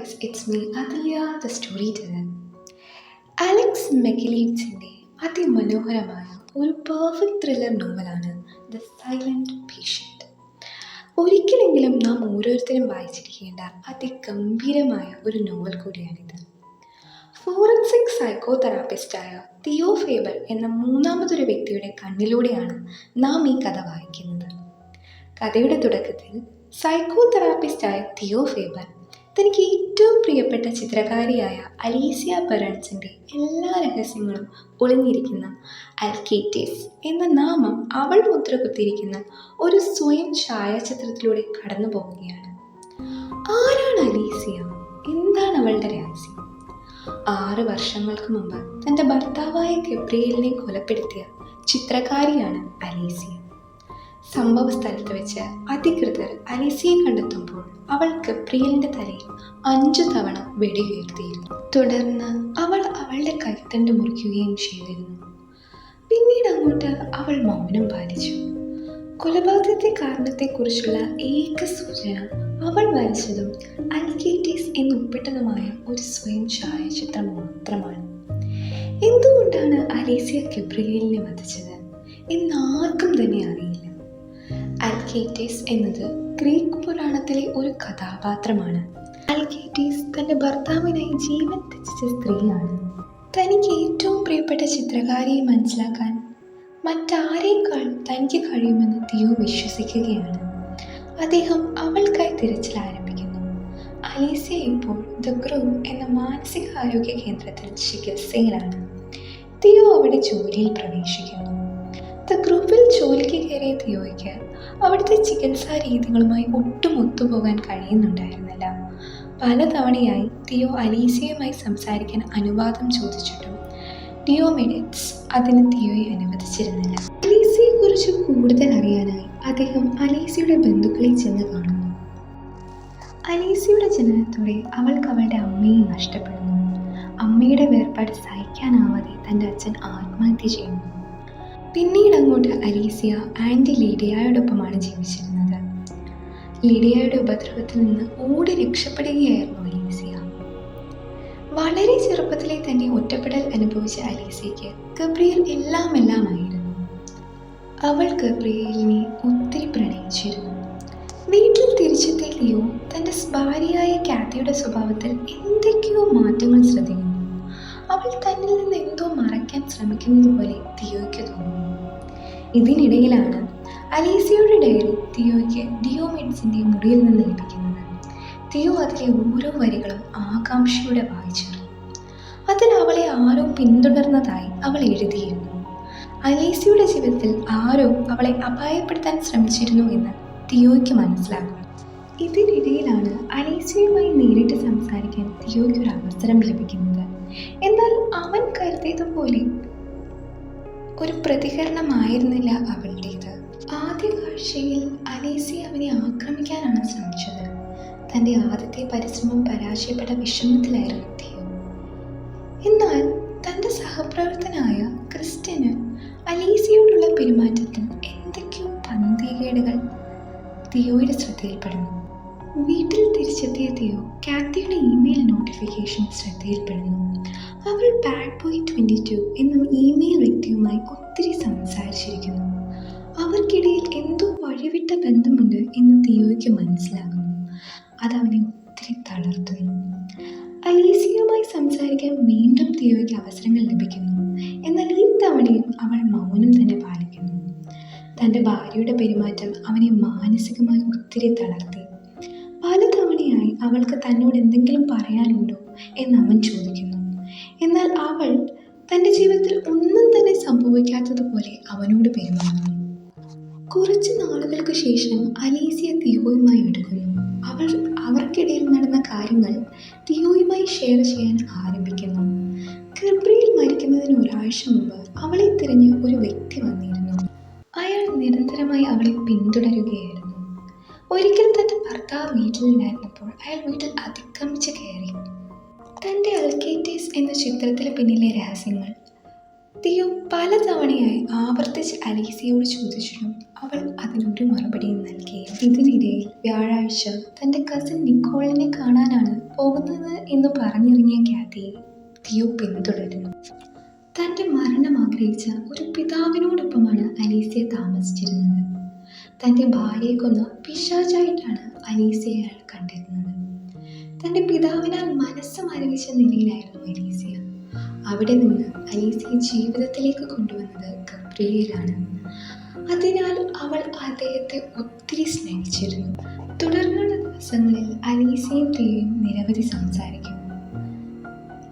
guys, it's me Adilya, the storyteller. Alex മെക്കിലീഡ്സിൻ്റെ അതിമനോഹരമായ ഒരു പെർഫെക്റ്റ് ത്രില്ലർ നോവലാണ് ദ സൈലന്റ് പേഷ്യൻ്റ്. ഒരിക്കലെങ്കിലും നാം ഓരോരുത്തരും വായിച്ചിരിക്കേണ്ട അതിഗംഭീരമായ ഒരു നോവൽ കൂടിയാണിത്. ഫോറൻസിക് സൈക്കോ തെറാപ്പിസ്റ്റായ തിയോ ഫേബർ എന്ന മൂന്നാമതൊരു വ്യക്തിയുടെ കണ്ണിലൂടെയാണ് നാം ഈ കഥ വായിക്കുന്നത്. കഥയുടെ തുടക്കത്തിൽ സൈക്കോ തെറാപ്പിസ്റ്റായ തിയോ ഫേബർ തനിക്ക് ഏറ്റവും പ്രിയപ്പെട്ട ചിത്രകാരിയായ അലീസിയ ബെറൺസിൻ്റെ എല്ലാ രഹസ്യങ്ങളും ഒളിഞ്ഞിരിക്കുന്ന അൽക്കേറ്റീസ് എന്ന നാമം അവൾ മുദ്ര കുത്തിയിരിക്കുന്ന ഒരു സ്വയം ഛായാചിത്രത്തിലൂടെ കടന്നു പോവുകയാണ്. ആരാണ് അലീസിയ? എന്താണ് അവളുടെ രഹസ്യം? 6 വർഷങ്ങൾക്ക് മുമ്പ് തൻ്റെ ഭർത്താവായ ഗബ്രിയേലിനെ കൊലപ്പെടുത്തിയ ചിത്രകാരിയാണ് അലീസിയ. സംഭവ സ്ഥലത്ത് വെച്ച് അധികൃതർ അലീസിയെ കണ്ടെത്തുമ്പോൾ അവൾ ഗബ്രിയേലിൻ്റെ തലയിൽ 5 തവണ വെടിയുയർത്തിയിരുന്നു. തുടർന്ന് അവൾ അവളുടെ കൈത്തണ്ട് മുറിക്കുകയും ചെയ്തിരുന്നു. പിന്നീട് അങ്ങോട്ട് അവൾ മൗനം പാലിച്ചു. കൊലപാതകത്തെ കാരണത്തെക്കുറിച്ചുള്ള ഏക സൂചന അവൾ വരച്ചതും അൽക്കേറ്റീസ് എന്ന് ഒപ്പിട്ടതുമായ ഒരു സ്വയം ഛായാചിത്രം മാത്രമാണ്. എന്തുകൊണ്ടാണ് അലീസിയ ഗബ്രിയേലിനെ വധിച്ചത് എന്നാർക്കും തന്നെ അറിയില്ല. അൽക്കേറ്റീസ് എന്നത് ഗ്രീക്ക് പുരാണത്തിലെ ഒരു കഥാപാത്രമാണ്. അൽക്കേറ്റീസ് തൻ്റെ ഭർത്താവിനായി ജീവൻ ത്യജിച്ച സ്ത്രീയാണ്. തനിക്ക് ഏറ്റവും പ്രിയപ്പെട്ട ചിത്രകാരിയെ മനസ്സിലാക്കാൻ മറ്റാരേക്കാൾ തനിക്ക് കഴിയുമെന്ന് തിയോ വിശ്വസിക്കുകയാണ്. അദ്ദേഹം അവൾക്കായി തിരച്ചിൽ ആരംഭിക്കുന്നു. അലീസിയ ഇപ്പോൾ ദ ഗ്രൂവ് എന്ന മാനസികാരോഗ്യ കേന്ദ്രത്തിൽ ചികിത്സയിലാണ്. തിയോ അവിടെ ജോലിയിൽ പ്രവേശിക്കുന്നു. ദ ഗ്രൂപ്പിൽ ജോലിക്ക് കയറിയ തിയോയ്ക്ക് അവിടുത്തെ ചികിത്സാ രീതികളുമായി ഒട്ടും ഒത്തുപോകാൻ കഴിയുന്നുണ്ടായിരുന്നില്ല. പലതവണയായി തിയോ അലീസിയയുമായി സംസാരിക്കാൻ അനുവാദം ചോദിച്ചിട്ടും ഡിയോമെഡിറ്റ്സ് അതിന് തിയോയെ അനുവദിച്ചിരുന്നില്ല. അലീസിയെക്കുറിച്ച് കൂടുതൽ അറിയാനായി അദ്ദേഹം അലീസിയുടെ ബന്ധുക്കളെ ചെന്ന് കാണുന്നു. അലീസിയുടെ ജനനത്തോടെ അവൾക്ക് അവളുടെ അമ്മയെ നഷ്ടപ്പെടുന്നു. അമ്മയുടെ വേർപാട് സഹിക്കാനാവാതെ തൻ്റെ അച്ഛൻ ആത്മഹത്യ ചെയ്യുന്നു. പിന്നീട് അങ്ങോട്ട് അലീസിയ ആൻറ്റി ലീഡിയയോടൊപ്പമാണ് ജീവിച്ചിരുന്നത്. ലീഡിയയുടെ ഉപദ്രവത്തിൽ നിന്ന് ഓടി രക്ഷപ്പെടുകയായിരുന്നു അലീസിയ. വളരെ ചെറുപ്പത്തിലെ തന്നെ ഒറ്റപ്പെടൽ അനുഭവിച്ച അലീസിയയ്ക്ക് ഗബ്രിയേൽ എല്ലാമായിരുന്നു. അവൾ ഗബ്രിയേലിനെ ഒത്തിരി പ്രണയിച്ചിരുന്നു. വീട്ടിൽ തിരിച്ചെത്തിയ ലിയോ തൻ്റെ ഭാര്യയായ കാത്തിയുടെ സ്വഭാവത്തിൽ എന്തൊക്കെയോ മാറ്റങ്ങൾ ശ്രദ്ധിക്കുന്നു. അവൾ തന്നിൽ നിന്ന് എന്തോ മറയ്ക്കാൻ ശ്രമിക്കുന്നത് പോലെ തിയോയ്ക്ക് തോന്നുന്നു. ഇതിനിടയിലാണ് അലീസിയയുടെ ഡയറി തിയോയ്ക്ക് ഡിയോമെഡിസിൻ്റെ മുറിയിൽ നിന്ന് ലഭിക്കുന്നത്. തിയോ അതിലെ ഓരോ വരികളും ആകാംക്ഷയോടെ വായിച്ചറിഞ്ഞു. അതിൽ അവളെ ആരോ പിന്തുടർന്നതായി അവൾ എഴുതിയിരുന്നു. അലീസിയയുടെ ജീവിതത്തിൽ ആരോ അവളെ അപായപ്പെടുത്താൻ ശ്രമിച്ചിരുന്നു എന്ന് തിയോയ്ക്ക് മനസ്സിലാകും. ഇതിനിടയിലാണ് അലീസിയയുമായി നേരിട്ട് സംസാരിക്കാൻ തിയോയ്ക്ക് ഒരു അവസരം ലഭിക്കുന്നത്. എന്നാൽ അവൻ കരുതിയതുപോലെ ഒരു പ്രതികരണമായിരുന്നില്ല അവളുടേത്. ആദ്യ കാഴ്ചയിൽ അലീസിയ അവനെ ആക്രമിക്കാനാണ് ശ്രമിച്ചത്. തൻ്റെ ആദ്യത്തെ പരിശ്രമം പരാജയപ്പെട്ട വിഷമത്തിലായിരുന്നു തിയോ. എന്നാൽ തൻ്റെ സഹപ്രവർത്തനായ ക്രിസ്റ്റ്യന് അലീസിയോടുള്ള പെരുമാറ്റത്തിൽ എന്തൊക്കെയോ പന്തികേടുകൾ തിയോയുടെ ശ്രദ്ധയിൽപ്പെടുന്നു. വീട്ടിൽ തിരിച്ചെത്തിയ തിയോ കാത്തിയുടെ ഇമെയിൽ നോട്ടിഫിക്കേഷൻ ശ്രദ്ധയിൽപ്പെടുന്നു. അവൾ ബാഡ് ബോയ് 22 എന്ന ഇമെയിൽ വ്യക്തിയുമായി ഒത്തിരി സംസാരിച്ചിരിക്കുന്നു. അവർക്കിടയിൽ എന്തോ വഴിവിട്ട ബന്ധമുണ്ട് എന്ന് തിയോയ്ക്ക് മനസ്സിലാകുന്നു. അതവനെ ഒത്തിരി തളർത്തുന്നു. അലീസിയയുമായി സംസാരിക്കാൻ വീണ്ടും തിയോയ്ക്ക് അവസരങ്ങൾ ലഭിക്കുന്നു. എന്നാൽ ഈ തവണയും അവൾ മൗനം തന്നെ പാലിക്കുന്നു. തൻ്റെ ഭാര്യയുടെ പെരുമാറ്റം അവനെ മാനസികമായി ഒത്തിരി തളർത്തി. പലതവണയായി അവൾക്ക് തന്നോട് എന്തെങ്കിലും പറയാനുണ്ടോ എന്ന് അവൻ ചോദിക്കുന്നു. എന്നാൽ അവൾ തൻ്റെ ജീവിതത്തിൽ ഒന്നും തന്നെ സംഭവിക്കാത്തതുപോലെ അവനോട് പെരുമാറുന്നു. കുറച്ച് നാളുകൾക്ക് ശേഷം അലീസിയ തിയോയുമായി അടുക്കുന്നു. അവർക്കിടയിൽ നടന്ന കാര്യങ്ങൾ തിയോയുമായി ഷെയർ ചെയ്യാൻ ആരംഭിക്കുന്നു. ഗബ്രിയേൽ മരിക്കുന്നതിന് ഒരാഴ്ച മുമ്പ് അവളെ തിരഞ്ഞ് ഒരു വ്യക്തി വന്നിരുന്നു. അയാൾ നിരന്തരമായി അവളെ പിന്തുടരുകയായിരുന്നു. ഒരിക്കൽ തൻ്റെ ഭർത്താവ് വീട്ടിലുണ്ടായിരുന്നപ്പോൾ അയാൾ വീട്ടിൽ അതിക്രമിച്ച് കയറി. തൻ്റെ അൽക്കേറ്റീസ് എന്ന ചിത്രത്തിന് പിന്നിലെ രഹസ്യങ്ങൾ തിയോ പലതവണയായി ആവർത്തിച്ച് അലീസിയോട് ചോദിച്ചിട്ടും അവൾ അതിനൊരു മറുപടിയും നൽകിയില്ല. ഇതിനിടയിൽ വ്യാഴാഴ്ച തൻ്റെ കസിൻ നിക്കോളിനെ കാണാനാണ് പോകുന്നത് എന്ന് പറഞ്ഞിറങ്ങിയ കാത്തിയെ തിയോ പിന്തുടരുന്നു. തൻ്റെ മരണം ആഗ്രഹിച്ച ഒരു പിതാവിനോടൊപ്പമാണ് അലീസിയ താമസിച്ചിരുന്നത്. തൻ്റെ ഭാര്യയെ കൊന്ന പിശാചായിട്ടാണ് അലീസിയയെ അയാൾ കണ്ടിരുന്നത്. തൻ്റെ പിതാവിനാൽ മനസ്സ് മരവിച്ച നിലയിലായിരുന്നു അലീസിയ. അവിടെ നിന്ന് അലീസിയെ ജീവിതത്തിലേക്ക് കൊണ്ടുവന്നത് ഗബ്രിയേലാണ്. അതിനാൽ അവൾ അദ്ദേഹത്തെ ഒത്തിരി സ്നേഹിച്ചിരുന്നു. തുടർന്നുള്ള ദിവസങ്ങളിൽ അലീസിയയും തിയോയും നിരവധി സംസാരിക്കും.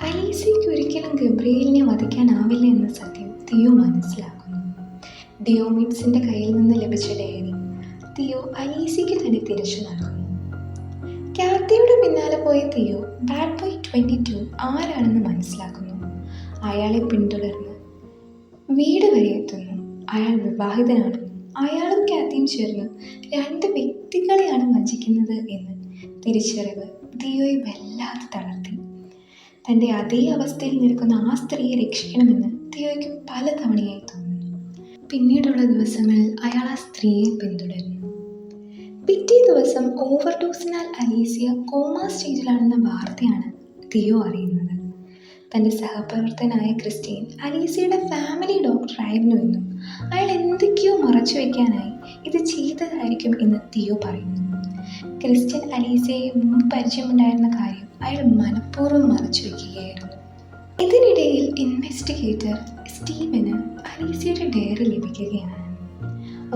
അലീസിയയ്ക്ക് ഒരിക്കലും ഗബ്രിയേലിനെ വധിക്കാനാവില്ല എന്ന സത്യം തിയോ മനസ്സിലാക്കുന്നു. ഡിയോമീഡ്സിന്റെ കയ്യിൽ നിന്ന് ലഭിച്ച ഡയറി തിയോ അലീസിയയ്ക്ക് തന്നെ തിരിച്ചു നൽകുന്നു. കാത്തിയുടെ പിന്നാലെ പോയ തിയോ ബാഡ് ബോയ് 22 ആരാണെന്ന് മനസ്സിലാക്കുന്നു. അയാളെ പിന്തുടർന്ന് വീട് വരെ എത്തുന്നു. അയാൾ വിവാഹിതനാണെന്നും അയാളും കാത്തിയും ചേർന്ന് 2 വ്യക്തികളെയാണ് വഞ്ചിക്കുന്നത് എന്ന് തിരിച്ചറിവ് തിയോയെ വല്ലാതെ തളർത്തി. തൻ്റെ അതേ അവസ്ഥയിൽ നിൽക്കുന്ന ആ സ്ത്രീയെ രക്ഷിക്കണമെന്ന് തിയോയ്ക്ക് പലതവണയായി തോന്നുന്നു. പിന്നീടുള്ള ദിവസങ്ങളിൽ അയാൾ ആ സ്ത്രീയെ പിന്തുടരുന്നു. പിറ്റേ ദിവസം ഓവർഡോസിനാൽ അലീസിയ കോമ സ്റ്റേജിലാണെന്ന വാർത്തയാണ് തിയോ അറിയുന്നത്. തൻ്റെ സഹപ്രവർത്തകനായ ക്രിസ്റ്റ്യൻ അലീസിയയുടെ ഫാമിലി ഡോക്ടറായിരുന്നു എന്നും അയാൾ എന്തൊക്കെയോ മറച്ചു വയ്ക്കാനായി ഇത് ചെയ്തതായിരിക്കും എന്ന് തിയോ പറയുന്നു. ക്രിസ്റ്റ്യൻ അലീസിയയെ മുമ്പ് പരിചയമുണ്ടായിരുന്ന കാര്യം അയാൾ മനഃപൂർവ്വം മറച്ചു വയ്ക്കുകയായിരുന്നു. ഇതിനിടയിൽ ഇൻവെസ്റ്റിഗേറ്റർ സ്റ്റീവന് അലീസിയയുടെ ഡയറി ലഭിക്കുകയാണ്.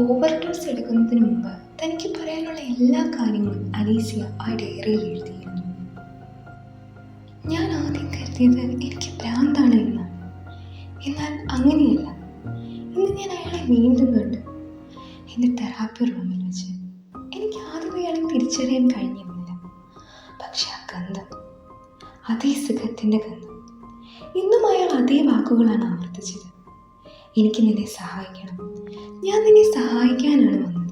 ഓവർഡോസ് എടുക്കുന്നതിന് മുമ്പ് തനിക്ക് പറയാനുള്ള എല്ലാ കാര്യങ്ങളും അലീസിയ ആ ഡയറിയിൽ എഴുതിയിരുന്നു. ഞാൻ ആദ്യം കരുതിയത് എനിക്ക് ഭ്രാന്താണ് എന്നാണ്. എന്നാൽ അങ്ങനെയല്ല. ഇന്ന് ഞാൻ അയാളെ വീണ്ടും കണ്ടു. എൻ്റെ തെറാപ്പി റൂമിൽ വെച്ച്. എനിക്ക് ആദ്യം അയാളെ തിരിച്ചറിയാൻ കഴിഞ്ഞിരുന്നില്ല. പക്ഷെ ആ ഗന്ധം, അതേ സുഖത്തിൻ്റെ ഗന്ധം. ഇന്നും അയാൾ അതേ വാക്കുകളാണ് ആവർത്തിച്ചത്. എനിക്ക് നിന്നെ സഹായിക്കണം, ഞാൻ നിന്നെ സഹായിക്കാനാണ് വന്നത്.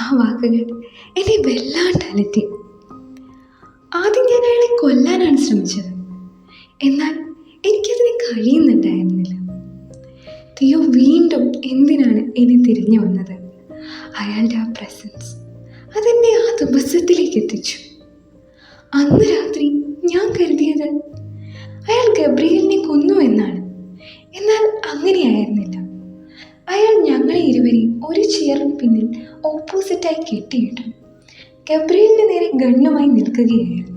ആ വാക്കുകൾ എന്നെ വല്ലാണ്ട് അലട്ടി. ആദ്യം ഞാൻ അയാളെ കൊല്ലാനാണ് ശ്രമിച്ചത്. എന്നാൽ എനിക്കതിന് കഴിയുന്നുണ്ടായിരുന്നില്ല. തിയോ വീണ്ടും എന്തിനാണ് എന്നെ തിരിഞ്ഞു വന്നത്? അയാളുടെ ആ പ്രസൻസ് അതെന്നെ ആ ദിവസത്തിലേക്ക് എത്തിച്ചു. അന്ന് രാത്രി ഞാൻ കരുതിയത് അയാൾ ഗബ്രിയേലിനെ കൊന്നു എന്നാണ്. എന്നാൽ അങ്ങനെയായിരുന്നില്ല. അയാൾ ഞങ്ങളെ ഇരുവരെയും ഒരു ചെയറിന് പിന്നിൽ ഓപ്പോസിറ്റായി കെട്ടിയിട്ടു ഗബ്രിയേലിന് നേരെ ഗണ്ണുമായി നിൽക്കുകയായിരുന്നു.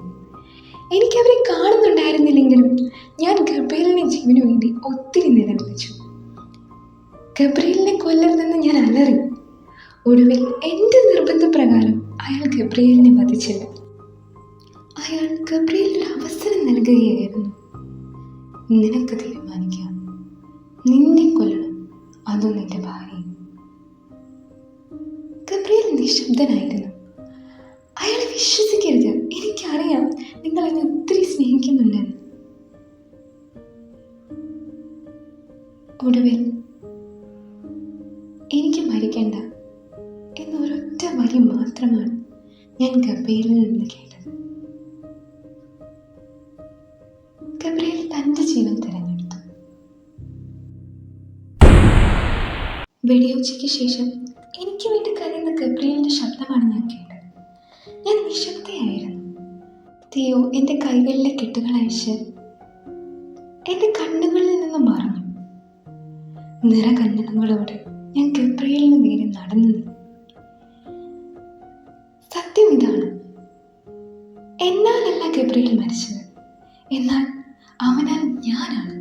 എനിക്കവരെ കാണുന്നുണ്ടായിരുന്നില്ലെങ്കിലും ഞാൻ ഗബ്രിയേലിന്റെ ജീവന് വേണ്ടി ഒത്തിരി നിലവിളിച്ചു. ഗബ്രിയേലിനെ കൊല്ലരുതെന്ന് ഞാൻ അലറി. ഒടുവിൽ എൻ്റെ നിർബന്ധപ്രകാരം അയാൾ ഗബ്രിയേലിനെ വധിച്ചില്ല. അയാൾ ഗബ്രിയേലിന് അവസരം നൽകുകയായിരുന്നു. നിനക്ക് തീരുമാനിക്കാം, നിന്നെ കൊല്ലണം അതോ നിന്റെ ഭാര്യ. ഗബ്രിയേൽ നിശബ്ദനായിരുന്നു. അയാളെ വിശ്വസിക്കരുത്, എനിക്കറിയാം നിങ്ങൾ എന്നെ ഒത്തിരി സ്നേഹിക്കുന്നുണ്ടെന്ന്. ഒടുവിൽ എനിക്ക് മരിക്കേണ്ട എന്നൊരൊറ്റ വരി മാത്രമാണ് ഞാൻ ഗബ്രിയേലിൽ നിന്ന് കേട്ടത്. ഗബ്രിയേൽ തൻ്റെ ജീവൻ തിരഞ്ഞെടുത്തു. വെടിയൊച്ചയ്ക്ക് ശേഷം എനിക്ക് വേണ്ടി കരയുന്ന ഗബ്രിയേലിന്റെ ശബ്ദമാണ് ഞാൻ കേട്ടത്. ഞാൻ നിശബ്ദയായിരുന്നു. തിയോ എൻ്റെ കൈകളിലെ കെട്ടുകൾ അഴിച്ച് എൻ്റെ കണ്ണുകളിൽ നിന്ന് മറഞ്ഞു. നിറകണ്ണുകളോട് ഞാൻ ഗബ്രിയേലിന് നേരെ നടന്നു നീങ്ങി. സത്യം ഇതാണ്, എന്നാലല്ല ഗബ്രിയേൽ മരിച്ചത്, എന്നാൽ അവനാൽ ഞാനാണ്.